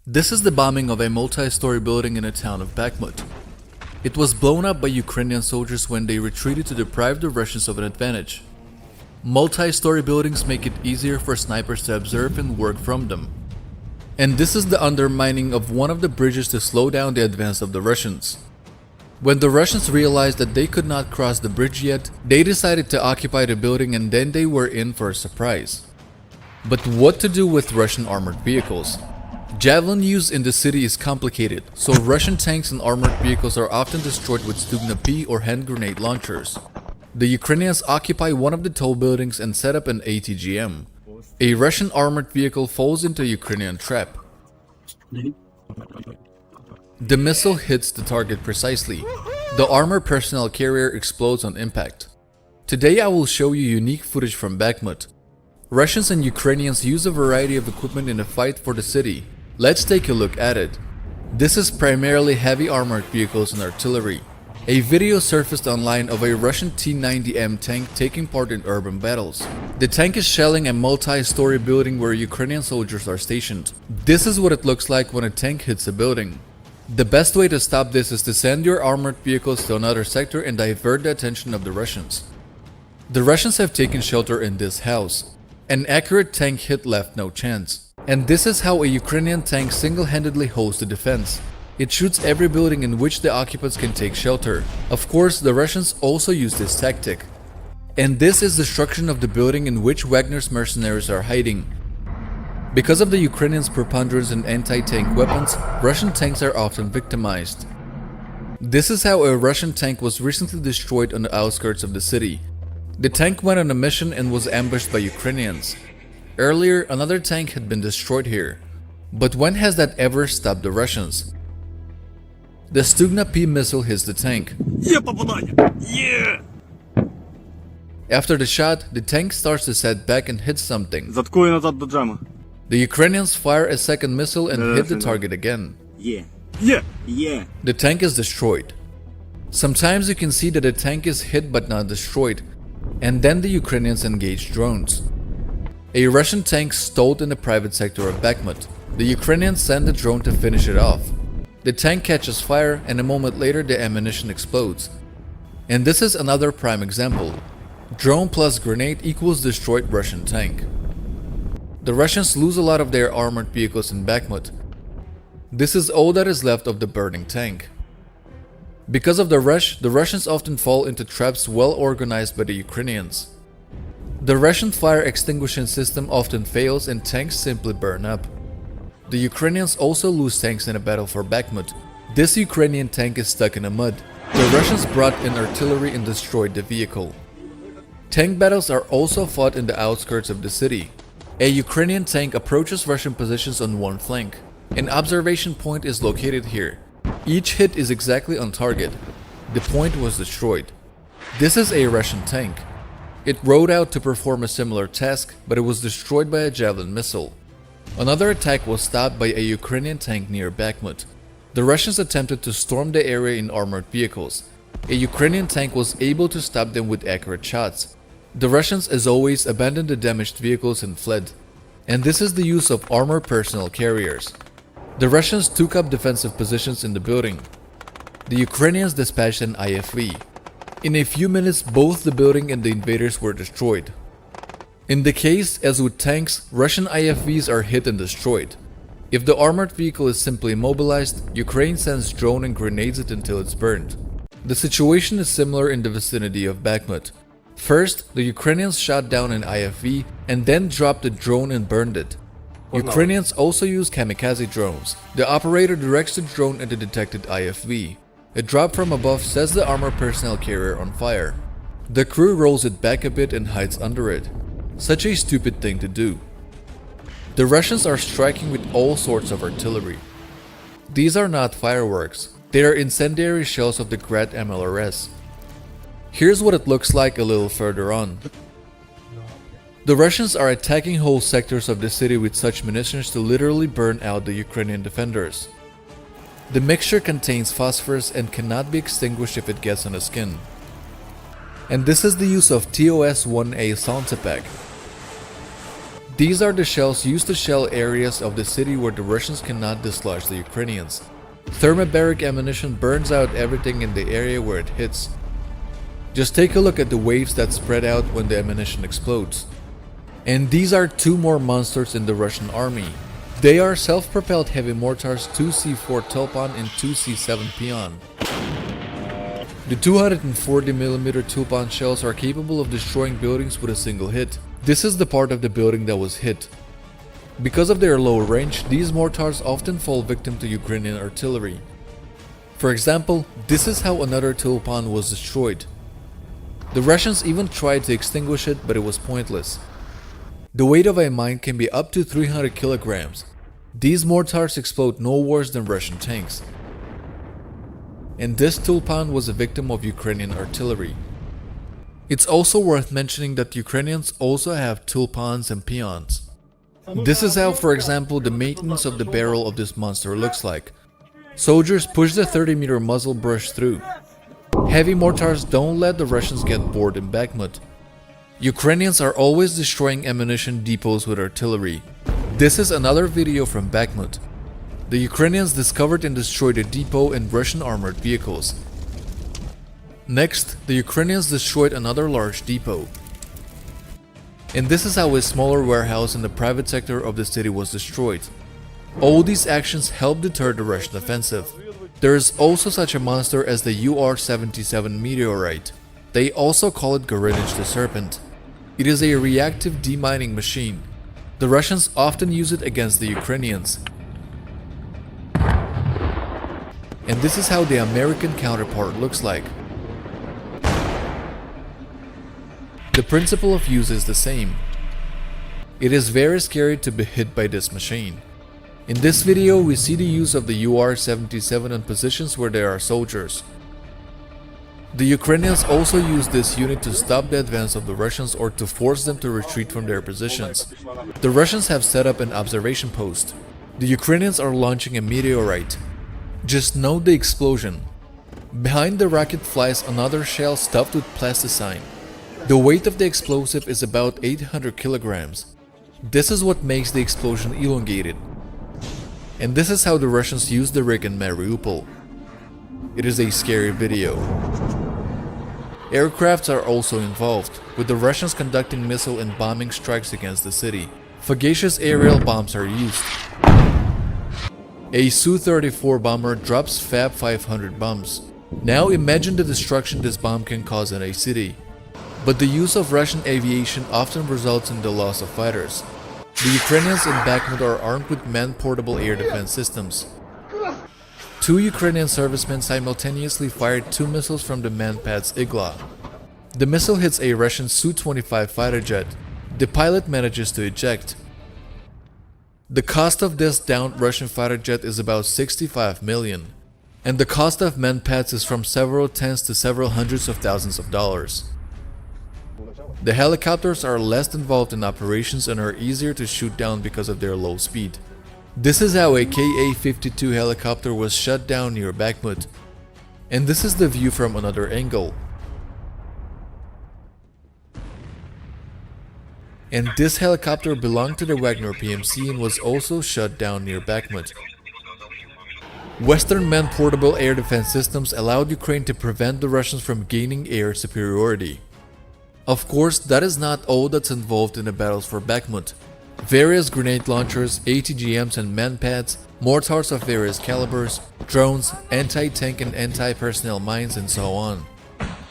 This is the bombing of a multi-story building in the town of Bakhmut. It was blown up by Ukrainian soldiers when they retreated to deprive the Russians of an advantage. Multi-story buildings make it easier for snipers to observe and work from them. And this is the undermining of one of the bridges to slow down the advance of the Russians. When the Russians realized that they could not cross the bridge yet, they decided to occupy the building, and then they were in for a surprise. But what to do with Russian armored vehicles? Javelin use in the city is complicated, so Russian tanks and armored vehicles are often destroyed with Stugna P or hand grenade launchers. The Ukrainians occupy one of the tall buildings and set up an ATGM. A Russian armored vehicle falls into a Ukrainian trap. The missile hits the target precisely. The armored personnel carrier explodes on impact. Today I will show you unique footage from Bakhmut. Russians and Ukrainians use a variety of equipment in the fight for the city. Let's take a look at it. This is primarily heavy armored vehicles and artillery. A video surfaced online of a Russian T-90M tank taking part in urban battles. The tank is shelling a multi-story building where Ukrainian soldiers are stationed. This is what it looks like when a tank hits a building. The best way to stop this is to send your armored vehicles to another sector and divert the attention of the Russians. The Russians have taken shelter in this house. An accurate tank hit left no chance. And this is how a Ukrainian tank single-handedly holds the defense. It shoots every building in which the occupants can take shelter. Of course, the Russians also use this tactic. And this is destruction of the building in which Wagner's mercenaries are hiding. Because of the Ukrainians' preponderance in anti-tank weapons, Russian tanks are often victimized. This is how a Russian tank was recently destroyed on the outskirts of the city. The tank went on a mission and was ambushed by Ukrainians. Earlier, another tank had been destroyed here. But when has that ever stopped the Russians? The Stugna P missile hits the tank. After the shot, the tank starts to set back and hits something. The Ukrainians fire a second missile and hit the target again. The tank is destroyed. Sometimes you can see that the tank is hit but not destroyed, and then the Ukrainians engage drones. A Russian tank stalled in the private sector of Bakhmut. The Ukrainians send a drone to finish it off. The tank catches fire, and a moment later the ammunition explodes. And this is another prime example. Drone plus grenade equals destroyed Russian tank. The Russians lose a lot of their armored vehicles in Bakhmut. This is all that is left of the burning tank. Because of the rush, the Russians often fall into traps well organized by the Ukrainians. The Russian fire extinguishing system often fails and tanks simply burn up. The Ukrainians also lose tanks in a battle for Bakhmut. This Ukrainian tank is stuck in the mud. The Russians brought in artillery and destroyed the vehicle. Tank battles are also fought in the outskirts of the city. A Ukrainian tank approaches Russian positions on one flank. An observation point is located here. Each hit is exactly on target. The point was destroyed. This is a Russian tank. It rode out to perform a similar task, but it was destroyed by a javelin missile. Another attack was stopped by a Ukrainian tank near Bakhmut. The Russians attempted to storm the area in armored vehicles. A Ukrainian tank was able to stop them with accurate shots. The Russians, as always, abandoned the damaged vehicles and fled. And this is the use of armored personnel carriers. The Russians took up defensive positions in the building. The Ukrainians dispatched an IFV. In a few minutes, both the building and the invaders were destroyed. In the case, as with tanks, Russian IFVs are hit and destroyed. If the armored vehicle is simply immobilized, Ukraine sends drone and grenades it until it's burned. The situation is similar in the vicinity of Bakhmut. First, the Ukrainians shot down an IFV and then dropped the drone and burned it. Ukrainians also use kamikaze drones. The operator directs the drone at the detected IFV. A drop from above sets the armored personnel carrier on fire. The crew rolls it back a bit and hides under it. Such a stupid thing to do. The Russians are striking with all sorts of artillery. These are not fireworks. They are incendiary shells of the Grad MLRS. Here's what it looks like a little further on. The Russians are attacking whole sectors of the city with such munitions to literally burn out the Ukrainian defenders. The mixture contains phosphorus and cannot be extinguished if it gets on the skin. And this is the use of TOS-1A Santepack. These are the shells used to shell areas of the city where the Russians cannot dislodge the Ukrainians. Thermobaric ammunition burns out everything in the area where it hits. Just take a look at the waves that spread out when the ammunition explodes. And these are two more monsters in the Russian army. They are self-propelled heavy mortars 2C4 Tulpan and 2C7 Pion. The 240mm Tulpan shells are capable of destroying buildings with a single hit. This is the part of the building that was hit. Because of their low range, these mortars often fall victim to Ukrainian artillery. For example, this is how another Tulpan was destroyed. The Russians even tried to extinguish it, but it was pointless. The weight of a mine can be up to 300 kilograms. These mortars explode no worse than Russian tanks. And this Tulpan was a victim of Ukrainian artillery. It's also worth mentioning that Ukrainians also have Tulpans and Pions. This is how, for example, the maintenance of the barrel of this monster looks like. Soldiers push the 30-meter muzzle brush through. Heavy mortars don't let the Russians get bored in Bakhmut. Ukrainians are always destroying ammunition depots with artillery. This is another video from Bakhmut. The Ukrainians discovered and destroyed a depot and Russian armored vehicles. Next, the Ukrainians destroyed another large depot. And this is how a smaller warehouse in the private sector of the city was destroyed. All these actions helped deter the Russian offensive. There is also such a monster as the UR-77 meteorite. They also call it Gorinich the Serpent. It is a reactive demining machine. The Russians often use it against the Ukrainians. And this is how the American counterpart looks like. The principle of use is the same. It is very scary to be hit by this machine. In this video, we see the use of the UR-77 on positions where there are soldiers. The Ukrainians also use this unit to stop the advance of the Russians or to force them to retreat from their positions. The Russians have set up an observation post. The Ukrainians are launching a meteorite. Just note the explosion. Behind the rocket flies another shell stuffed with plasticine. The weight of the explosive is about 800 kilograms. This is what makes the explosion elongated. And this is how the Russians use the rig in Mariupol. It is a scary video. Aircrafts are also involved, with the Russians conducting missile and bombing strikes against the city. Fugacious aerial bombs are used. A Su-34 bomber drops Fab 500 bombs. Now imagine the destruction this bomb can cause in a city. But the use of Russian aviation often results in the loss of fighters. The Ukrainians in Bakhmut are armed with man-portable air defense systems. Two Ukrainian servicemen simultaneously fired two missiles from the Manpad's Igla. The missile hits a Russian Su-25 fighter jet. The pilot manages to eject. The cost of this downed Russian fighter jet is about 65 million. And the cost of Manpads is from several tens to several hundreds of thousands of dollars. The helicopters are less involved in operations and are easier to shoot down because of their low speed. This is how a Ka-52 helicopter was shot down near Bakhmut. And this is the view from another angle. And this helicopter belonged to the Wagner PMC and was also shot down near Bakhmut. Western man-portable air defense systems allowed Ukraine to prevent the Russians from gaining air superiority. Of course, that is not all that's involved in the battles for Bakhmut. Various grenade launchers, ATGMs and manpads, mortars of various calibers, drones, anti-tank and anti-personnel mines and so on.